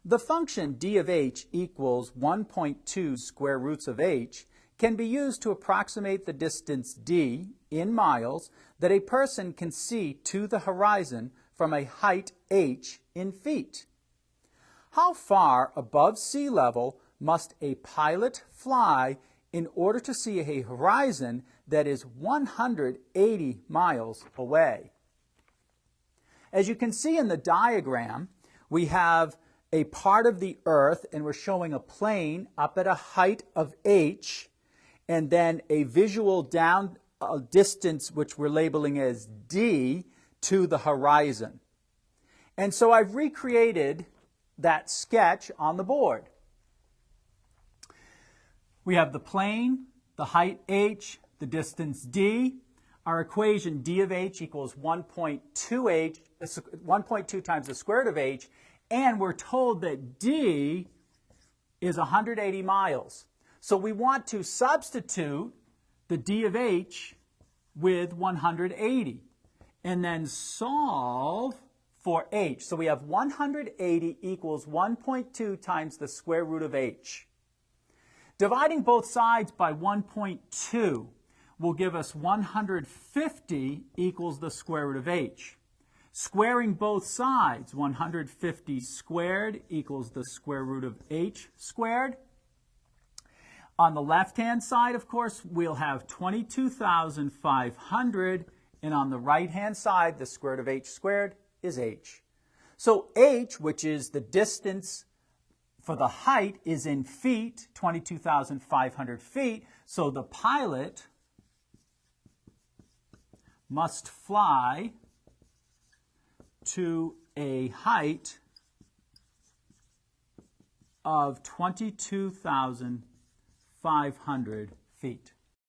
The function d of h equals 1.2 square roots of h can be used to approximate the distance d in miles that a person can see to the horizon from a height h in feet. How far above sea level must a pilot fly in order to see a horizon that is 180 miles away? As you can see in the diagram, we have a part of the Earth, and we're showing a plane up at a height of h, and then a visual down distance, which we're labeling as d, to the horizon. And so I've recreated that sketch on the board. We have the plane, the height h, the distance d. Our equation d of h equals 1.2 times the square root of h, and we're told that d is 180 miles. So we want to substitute the d of h with 180 and then solve for h. So we have 180 equals 1.2 times the square root of h. Dividing both sides by 1.2 will give us 150 equals the square root of h. Squaring both sides, 150 squared equals the square root of h squared. On the left-hand side, of course, we'll have 22,500, and on the right-hand side, the square root of h squared is h. So h, which is the distance for the height, is in feet, 22,500 feet. So the pilot must fly to a height of 22,500 feet.